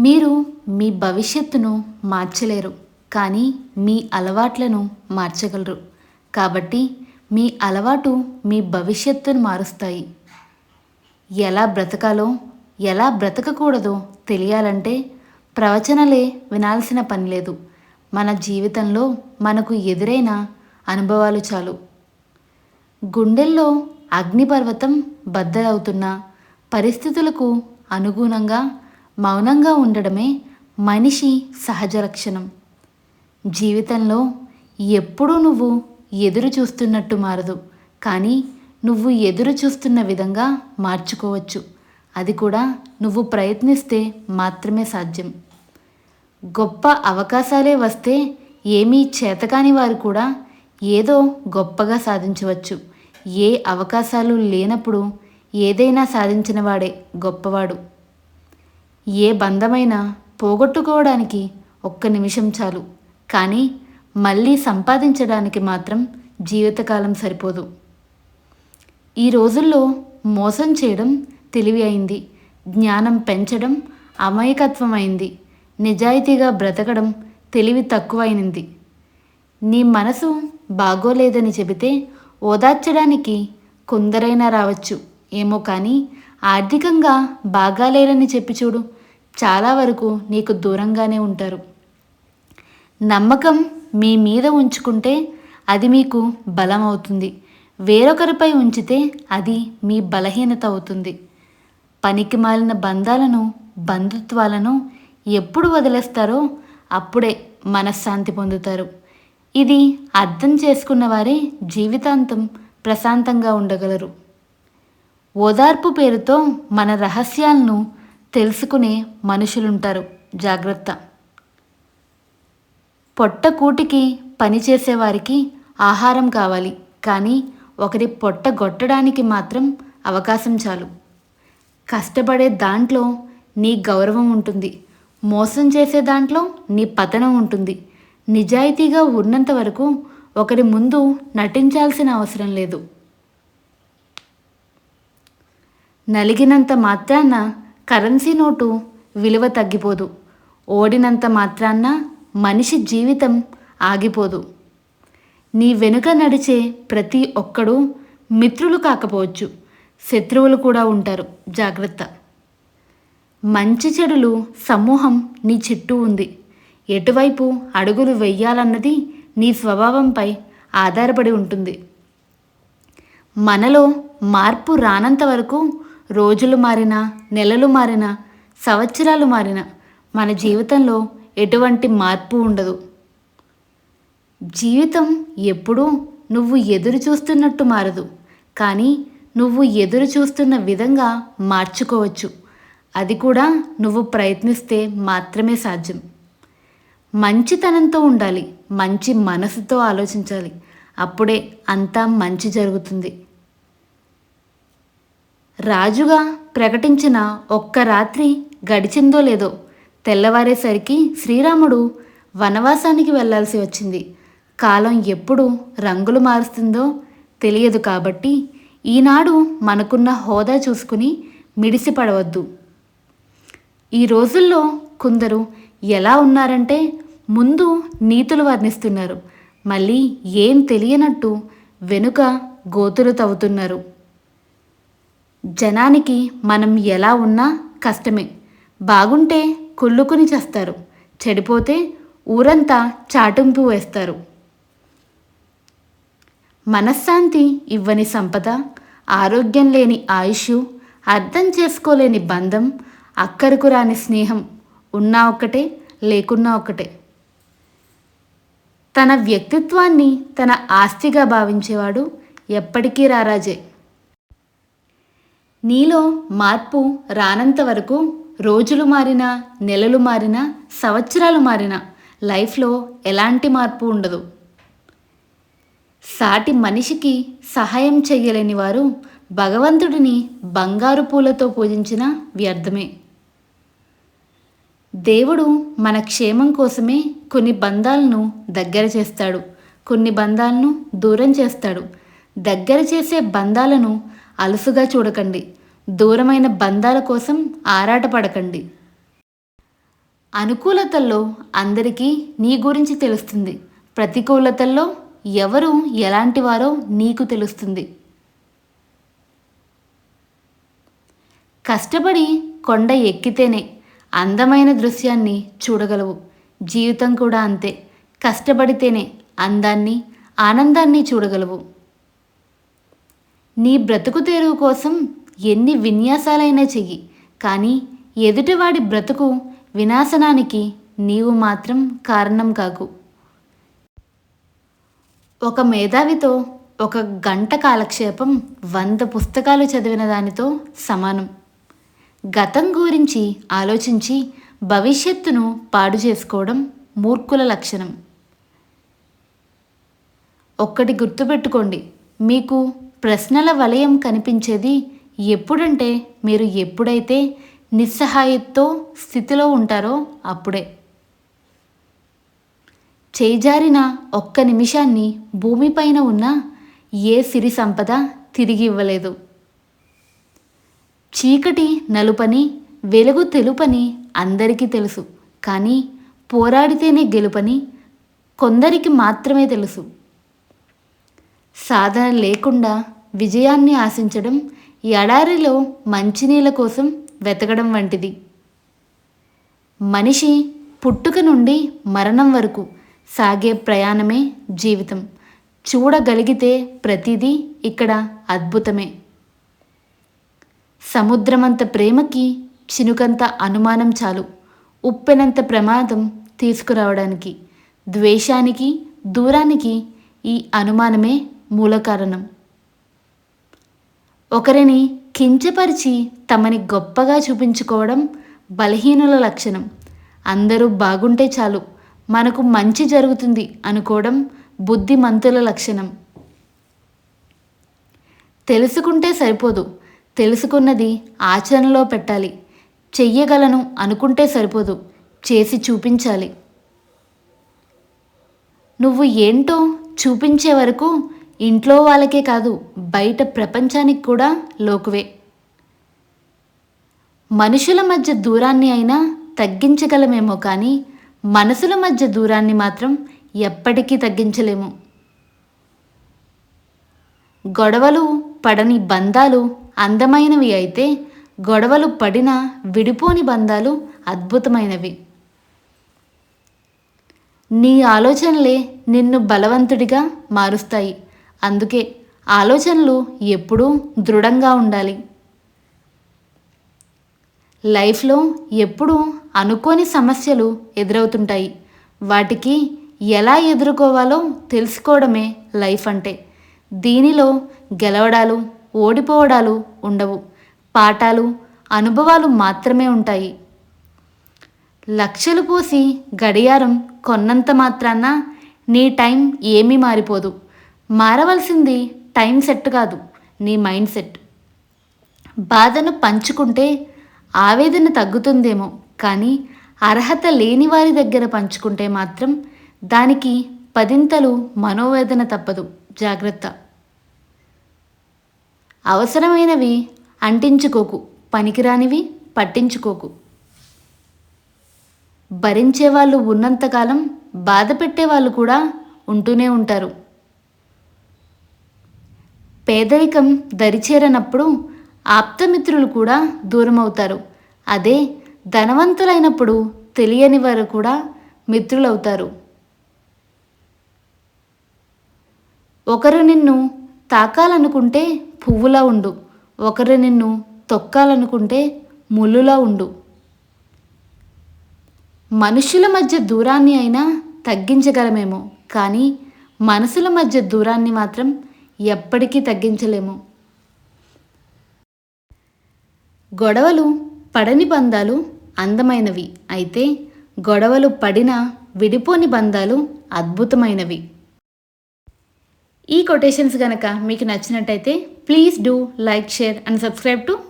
మీరు మీ భవిష్యత్తును మార్చలేరు, కానీ మీ అలవాట్లను మార్చగలరు. కాబట్టి మీ అలవాటు మీ భవిష్యత్తును మారుస్తాయి. ఎలా బ్రతకాలో, ఎలా బ్రతకకూడదో తెలియాలంటే ప్రవచనాలే వినాల్సిన పని లేదు. మన జీవితంలో మనకు ఎదురైన అనుభవాలు చాలు. గుండెల్లో అగ్నిపర్వతం బద్దలవుతున్న పరిస్థితులకు అనుగుణంగా మౌనంగా ఉండడమే మనిషి సహజ లక్షణం. జీవితంలో ఎప్పుడూ నువ్వు ఎదురు చూస్తున్నట్టు మారదు, కానీ నువ్వు ఎదురు చూస్తున్న విధంగా మార్చుకోవచ్చు. అది కూడా నువ్వు ప్రయత్నిస్తే మాత్రమే సాధ్యం. గొప్ప అవకాశాలే వస్తే ఏమీ చేతకాని వారు కూడా ఏదో గొప్పగా సాధించవచ్చు. ఏ అవకాశాలు లేనప్పుడు ఏదైనా సాధించిన వాడే గొప్పవాడు. ఏ బంధమైనా పోగొట్టుకోవడానికి ఒక్క నిమిషం చాలు, కానీ మళ్ళీ సంపాదించడానికి మాత్రం జీవితకాలం సరిపోదు. ఈ రోజుల్లో మోసం చేయడం తెలివి అయింది, జ్ఞానం పెంచడం అమాయకత్వం అయింది, నిజాయితీగా బ్రతకడం తెలివి తక్కువైంది. నీ మనసు బాగోలేదని చెబితే ఓదార్చడానికి కొందరైనా రావచ్చు ఏమో, కానీ ఆర్థికంగా బాగాలేరని చెప్పి చూడు, చాలా వరకు నీకు దూరంగానే ఉంటారు. నమ్మకం మీ మీద ఉంచుకుంటే అది మీకు బలం అవుతుంది. వేరొకరిపై ఉంచితే అది మీ బలహీనత అవుతుంది. పనికి మాలిన బంధాలను, బంధుత్వాలను ఎప్పుడు వదిలేస్తారో అప్పుడే మనశ్శాంతి పొందుతారు. ఇది అర్థం చేసుకున్న వారే జీవితాంతం ప్రశాంతంగా ఉండగలరు. ఓదార్పు పేరుతో మన రహస్యాలను తెలుసుకునే మనుషులుంటారు, జాగ్రత్త. పొట్టకూటికి పనిచేసేవారికి ఆహారం కావాలి, కానీ ఒకరి పొట్ట గొట్టడానికి మాత్రం అవకాశం చాలు. కష్టపడే దాంట్లో నీ గౌరవం ఉంటుంది, మోసం చేసే దాంట్లో నీ పతనం ఉంటుంది. నిజాయితీగా ఉన్నంత వరకు ఒకరి ముందు నటించాల్సిన అవసరం లేదు. నలిగినంత మాత్రాన కరెన్సీ నోటు విలువ తగ్గిపోదు. ఓడినంత మాత్రాన మనిషి జీవితం ఆగిపోదు. నీ వెనుక నడిచే ప్రతి ఒక్కడూ మిత్రులు కాకపోవచ్చు, శత్రువులు కూడా ఉంటారు, జాగ్రత్త. మంచి చెడులు సమూహం నీ చుట్టూ ఉంది. ఎటువైపు అడుగులు వెయ్యాలన్నది నీ స్వభావంపై ఆధారపడి ఉంటుంది. మనలో మార్పు రానంత వరకు రోజులు మారినా, నెలలు మారినా, సంవత్సరాలు మారినా మన జీవితంలో ఎటువంటి మార్పు ఉండదు. జీవితం ఎప్పుడూ నువ్వు ఎదురు చూస్తున్నట్టు మారదు, కానీ నువ్వు ఎదురు చూస్తున్న విధంగా మార్చుకోవచ్చు. అది కూడా నువ్వు ప్రయత్నిస్తే మాత్రమే సాధ్యం. మంచితనంతో ఉండాలి, మంచి మనసుతో ఆలోచించాలి. అప్పుడే అంతా మంచి జరుగుతుంది. రాజుగా ప్రకటించిన ఒక్క రాత్రి గడిచిందో లేదో తెల్లవారేసరికి శ్రీరాముడు వనవాసానికి వెళ్ళాల్సి వచ్చింది. కాలం ఎప్పుడు రంగులు మారుస్తుందో తెలియదు, కాబట్టి ఈనాడు మనకున్న హోదా చూసుకుని మిడిసిపడవద్దు. ఈ రోజుల్లో కొందరు ఎలా ఉన్నారంటే ముందు నీతులు వర్ణిస్తున్నారు, మళ్ళీ ఏం తెలియనట్టు వెనుక గోతులు తవ్వుతున్నారు. జనానికి మనం ఎలా ఉన్నా కష్టమే. బాగుంటే కుళ్ళుకుని చేస్తారు, చెడిపోతే ఊరంతా చాటింపు వేస్తారు. మనశ్శాంతి ఇవ్వని సంపద, ఆరోగ్యం లేని ఆయుష్, అర్థం చేసుకోలేని బంధం, అక్కరకు రాని స్నేహం ఉన్నా ఒక్కటే, లేకున్నా ఒక్కటే. తన వ్యక్తిత్వాన్ని తన ఆస్తిగా భావించేవాడు ఎప్పటికీ రారాజే. నీలో మార్పు రానంత వరకు రోజులు మారినా, నెలలు మారినా, సంవత్సరాలు మారినా లైఫ్లో ఎలాంటి మార్పు ఉండదు. సాటి మనిషికి సహాయం చెయ్యలేని వారు భగవంతుడిని బంగారు పూలతో పూజించిన వ్యర్థమే. దేవుడు మన క్షేమం కోసమే కొన్ని బంధాలను దగ్గర చేస్తాడు, కొన్ని బంధాలను దూరం చేస్తాడు. దగ్గర చేసే బంధాలను అలుసుగా చూడకండి, దూరమైన బంధాల కోసం ఆరాటపడకండి. అనుకూలతల్లో అందరికీ నీ గురించి తెలుస్తుంది. ప్రతికూలతల్లో ఎవరు ఎలాంటి వారో నీకు తెలుస్తుంది. కష్టపడి కొండ ఎక్కితేనే అందమైన దృశ్యాన్ని చూడగలవు. జీవితం కూడా అంతే. కష్టపడితేనే అందాన్ని, ఆనందాన్ని చూడగలవు. నీ బ్రతుకు తెరువు కోసం ఎన్ని విన్యాసాలైనా చెయ్యి, కానీ ఎదుటివాడి బ్రతుకు వినాశనానికి నీవు మాత్రం కారణం కాకు. ఒక మేధావితో 1 గంట కాలక్షేపం 100 పుస్తకాలు చదివిన దానితో సమానం. గతం గురించి ఆలోచించి భవిష్యత్తును పాడు చేసుకోవడం మూర్ఖుల లక్షణం. ఒక్కటి గుర్తుపెట్టుకోండి, మీకు ప్రశ్నల వలయం కనిపించేది ఎప్పుడంటే మీరు ఎప్పుడైతే నిస్సహాయతతో స్థితిలో ఉంటారో అప్పుడే. చేజారిన ఒక్క నిమిషాన్ని భూమిపైన ఉన్న ఏ సిరి సంపద తిరిగి ఇవ్వలేదు. చీకటి నలుపని, వెలుగు తెలుపని అందరికీ తెలుసు, కానీ పోరాడితేనే గెలుపని కొందరికి మాత్రమే తెలుసు. సాధన లేకుండా విజయాన్ని ఆశించడం ఎడారిలో మంచినీళ్ళ కోసం వెతకడం వంటిది. మనిషి పుట్టుక నుండి మరణం వరకు సాగే ప్రయాణమే జీవితం. చూడగలిగితే ప్రతిదీ ఇక్కడ అద్భుతమే. సముద్రమంత ప్రేమకి చినుకంత అనుమానం చాలు ఉప్పెనంత ప్రమాదం తీసుకురావడానికి. ద్వేషానికి, దూరానికి ఈ అనుమానమే మూల కారణం. ఒకరిని కించపరిచి తమని గొప్పగా చూపించుకోవడం బలహీనుల లక్షణం. అందరూ బాగుంటే చాలు, మనకు మంచి జరుగుతుంది అనుకోవడం బుద్ధిమంతుల లక్షణం. తెలుసుకుంటే సరిపోదు, తెలుసుకున్నది ఆచరణలో పెట్టాలి. చెయ్యగలను అనుకుంటే సరిపోదు, చేసి చూపించాలి. నువ్వు ఏంటో చూపించే వరకు ఇంట్లో వాళ్ళకే కాదు, బయట ప్రపంచానికి కూడా లోకువే. మనుషుల మధ్య దూరాన్ని అయినా తగ్గించగలమేమో కానీ మనసుల మధ్య దూరాన్ని మాత్రం ఎప్పటికీ తగ్గించలేము. గొడవలు పడని బంధాలు అందమైనవి అయితే, గొడవలు పడిన విడిపోని బంధాలు అద్భుతమైనవి. నీ ఆలోచనలే నిన్ను బలవంతుడిగా మారుస్తాయి. అందుకే ఆలోచనలు ఎప్పుడూ దృఢంగా ఉండాలి. లైఫ్లో ఎప్పుడూ అనుకోని సమస్యలు ఎదురవుతుంటాయి. వాటికి ఎలా ఎదుర్కోవాలో తెలుసుకోవడమే లైఫ్ అంటే. దీనిలో గెలవడాలు, ఓడిపోవడాలు ఉండవు. పాఠాలు, అనుభవాలు మాత్రమే ఉంటాయి. లక్షలు పోసి గడియారం కొన్నంత మాత్రాన నీ టైం ఏమీ మారిపోదు. మారవలసింది టైం సెట్ కాదు, నీ మైండ్ సెట్. బాధను పంచుకుంటే ఆవేదన తగ్గుతుందేమో, కానీ అర్హత లేని వారి దగ్గర పంచుకుంటే మాత్రం దానికి 10ంతలు మనోవేదన తప్పదు. జాగ్రత్త. అవసరమైనవి అంటించుకోకు, పనికిరానివి పట్టించుకోకు. భరించేవాళ్ళు ఉన్నంతకాలం బాధ పెట్టేవాళ్ళు కూడా ఉంటూనే ఉంటారు. పేదరికం దరిచేరనప్పుడు ఆప్తమిత్రులు కూడా దూరమవుతారు. అదే ధనవంతులైనప్పుడు తెలియని వారు కూడా మిత్రులవుతారు. ఒకరు నిన్ను తాకాలనుకుంటే పువ్వులా ఉండు, ఒకరు నిన్ను తొక్కాలనుకుంటే ముళ్ళులా ఉండు. మనుషుల మధ్య దూరాన్ని అయినా తగ్గించగలమేమో, కానీ మనసుల మధ్య దూరాన్ని మాత్రం ఎప్పటికీ తగ్గించలేము. గొడవలు పడని బంధాలు అందమైనవి అయితే, గొడవలు పడిన విడిపోని బంధాలు అద్భుతమైనవి. ఈ కొటేషన్స్ కనుక మీకు నచ్చినట్టయితే please do like, share and subscribe to